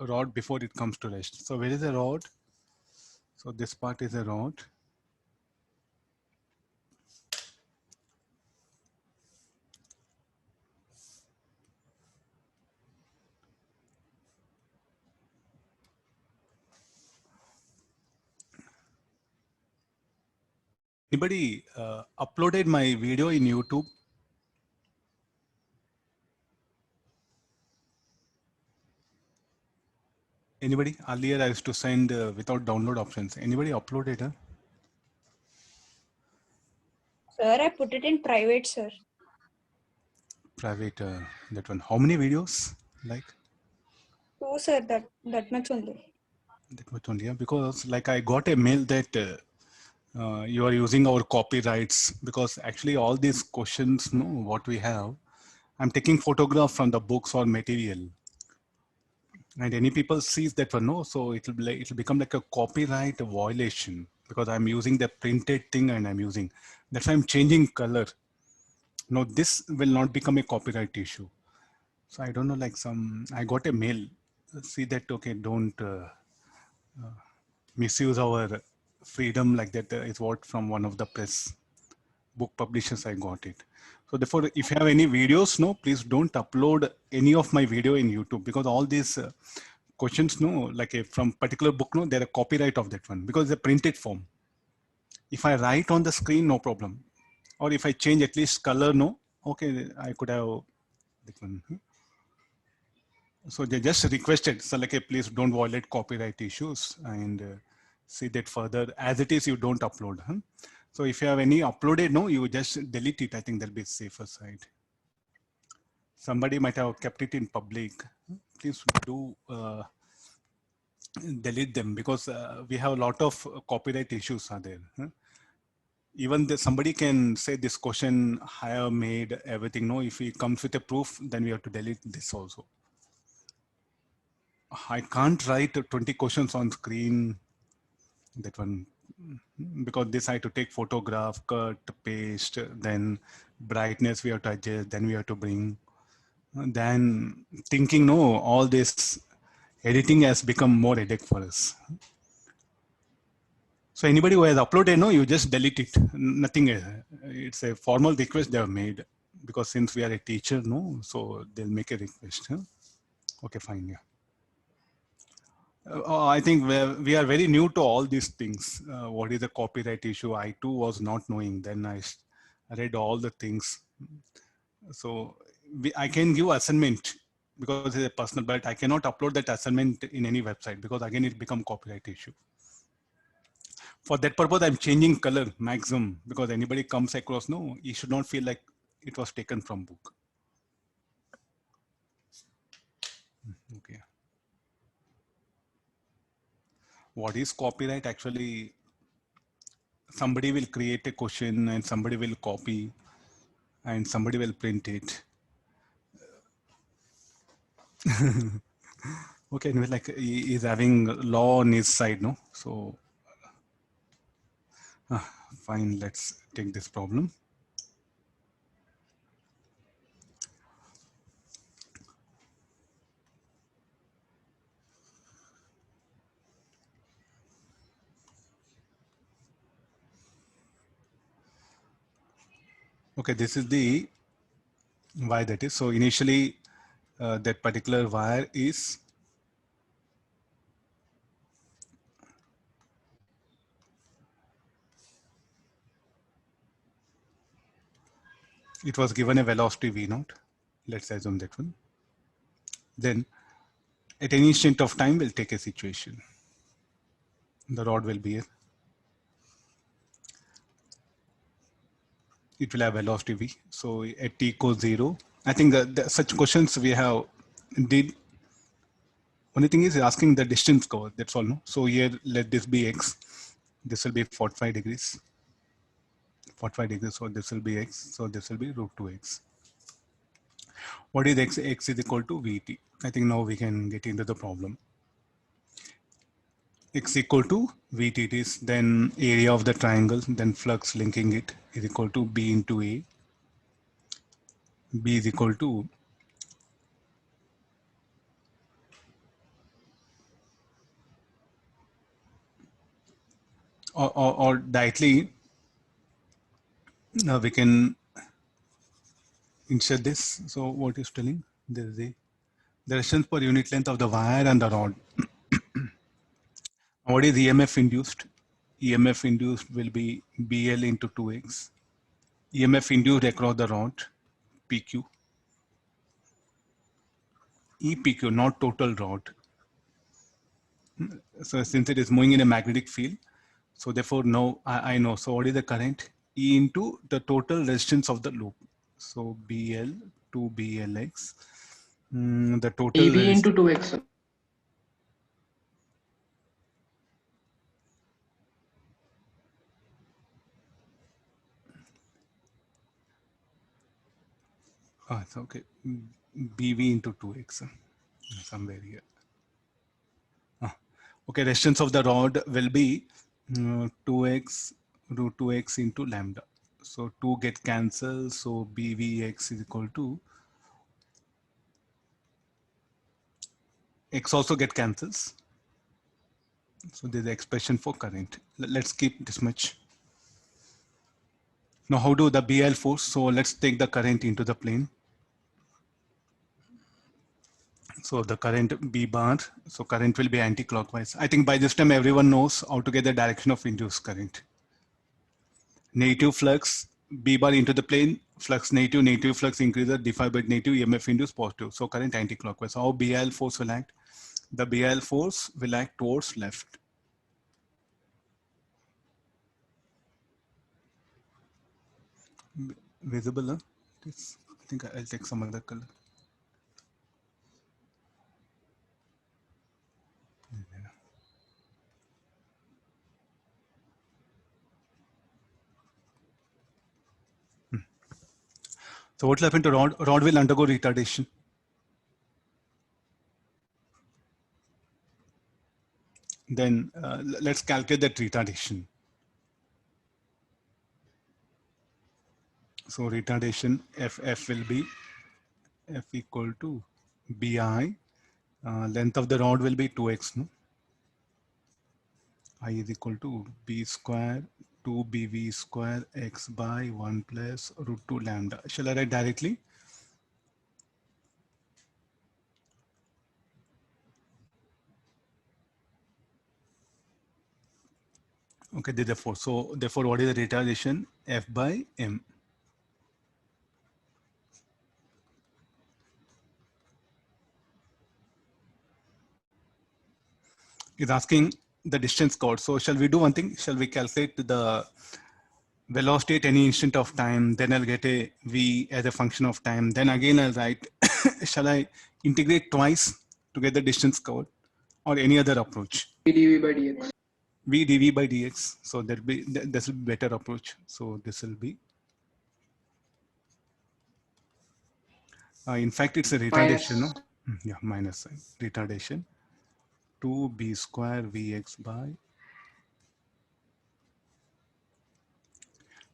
rod before it comes to rest. So where is the rod? So this part is a rod. Anybody uploaded my video in YouTube? Anybody? Earlier I used to send without download options. Anybody uploaded? Sir, I put it in private, sir. Private, that one. How many videos? Like? 2, sir, that much only. That much only, yeah. Because like I got a mail that you are using our copyrights, because actually all these questions, no, what we have, I'm taking photograph from the books or material. And any people sees that one, no, so it'll become like a copyright violation because I'm using the printed thing and I'm using, that's why I'm changing color. No, this will not become a copyright issue. So I don't know, like I got a mail, see that, okay, don't misuse our freedom like that is what from one of the press book publishers I got it. So therefore, if you have any videos, no, please don't upload any of my video in YouTube, because all these questions, no, like from particular book, no, there are copyright of that one because it's a printed form. If I write on the screen, no problem. Or if I change at least color, no, okay, I could have that one. So they just requested, so like, please don't violate copyright issues and see that further as it is, you don't upload. So if you have any uploaded, no, you just delete it. I think that'll be safer side. Somebody might have kept it in public. Please do delete them, because we have a lot of copyright issues are there. Even somebody can say this question I have made everything. No, if he comes with a proof, then we have to delete this also. I can't write 20 questions on screen, that one, because this I have to take photograph, cut, paste, then brightness we have to adjust, then we have to bring, then thinking, no, all this editing has become more headache for us. So anybody who has uploaded, no, you just delete it. Nothing, it's a formal request they have made, because since we are a teacher, no, so they'll make a request. Okay, fine, yeah. I think we are very new to all these things. What is the copyright issue? I too was not knowing. Then I read all the things. So I can give assignment because it's a personal, but I cannot upload that assignment in any website, because again, it become copyright issue. For that purpose, I'm changing color maximum, because anybody comes across, no, you should not feel like it was taken from book. Okay. What is copyright? Actually, somebody will create a question and somebody will copy and somebody will print it. Okay, anyway, like he is having law on his side, no? So fine, let's take this problem. Okay, this is the wire that is. So initially that particular wire is it was given a velocity v naught. Let's assume that one. Then at any instant of time, we'll take a situation. The rod will be here. It will have velocity v. So at t equals 0, I think such questions we have did. Only thing is asking the distance covered. That's all. No. So here, let this be x. This will be 45 degrees. 45 degrees. So this will be x. So this will be root 2x. What is x? X is equal to vt. I think now we can get into the problem. X equal to vt, it is then area of the triangle, then flux linking it is equal to b into a. B is equal to or directly we can insert this. So what is telling? There is a the resistance per unit length of the wire and the rod. What is EMF induced? EMF induced will be BL into 2x. EMF induced across the rod, PQ. EPQ, not total rod. So since it is moving in a magnetic field, so therefore now I know. So what is the current? E into the total resistance of the loop. So BL to BLX. The total EB into resistance. 2x. Oh, it's okay. BV into 2x. Somewhere here. Okay, resistance of the rod will be 2x root 2x into lambda. So 2 get cancelled. So BVX is equal to x also get cancels. So there's the expression for current. Let's keep this much. Now how do the BL force? So let's take the current into the plane. So the current B bar, so current will be anti-clockwise. I think by this time everyone knows how to get the direction of induced current. Negative flux, B bar into the plane, flux negative, negative flux increases, defined by negative, EMF induced positive. So current anti-clockwise. How BL force will act? The BL force will act towards left. Visible, huh? This, I think I'll take some other color. So what will happen to rod? Rod will undergo retardation. Then let's calculate that retardation. So retardation F will be F equal to BI. Length of the rod will be 2x. No? I is equal to B square 2BV square x by 1 plus root 2 lambda. Shall I write directly? Okay, therefore, so therefore, what is the retardation? F by M. Is asking the distance covered. So shall we do one thing? Shall we calculate the velocity at any instant of time? Then I'll get a V as a function of time. Then again I'll write, shall I integrate twice to get the distance covered or any other approach? dV by dx. V dV by dx. So that be this will be better approach. So this will be. In fact, it's a retardation. No? Minus. Yeah, minus sign. Retardation. 2b square Vx by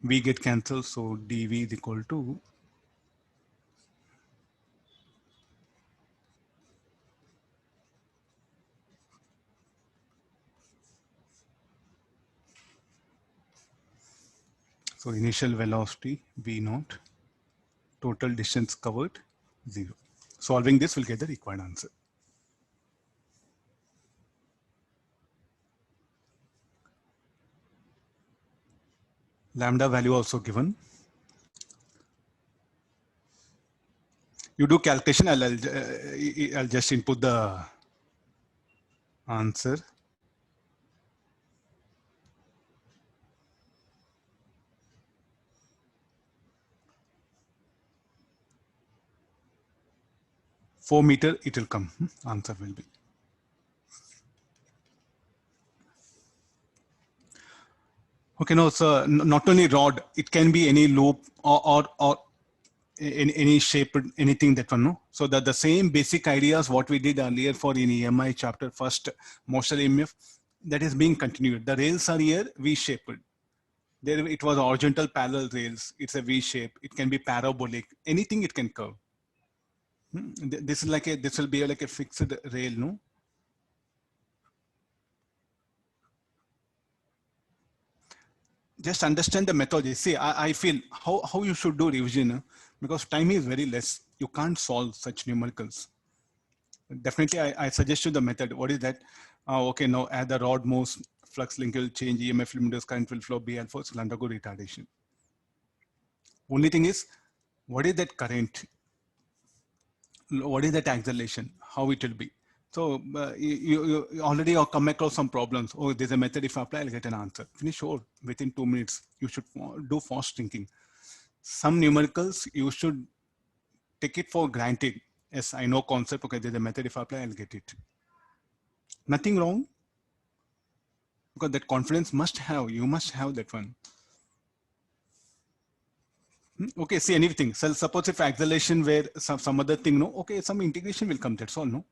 V get cancelled. So dV is equal to so initial velocity V naught, total distance covered 0. Solving this will get the required answer. Lambda value also given. You do calculation. I'll just input the answer. $4 it will come. Answer will be. Okay, no, so not only rod, it can be any loop or in any shape, anything that one, no? So that the same basic ideas what we did earlier for in EMI chapter first, motional EMF, that is being continued. The rails are here V-shaped. There it was horizontal parallel rails. It's a V shape. It can be parabolic. Anything it can curve. This is like this will be like a fixed rail, no? just understand the methodology. See, I feel how you should do revision, because time is very less. You can't solve such numericals. Definitely, I suggest you the method. What is that? Okay, now as the rod moves, flux link will change, EMF limiters, current will flow, B alpha will undergo retardation. Only thing is, what is that current? What is that acceleration? How it will be? So you already have come across some problems. Oh, there's a method. If I apply, I'll get an answer. Finish. Sure, within 2 minutes, you should do fast thinking. Some numericals you should take it for granted. Yes, I know concept. Okay, there's a method. If I apply, I'll get it. Nothing wrong, because that confidence must have. You must have that one. Okay, see anything. So suppose if acceleration where some other thing, no. Okay, some integration will come. That's all, no.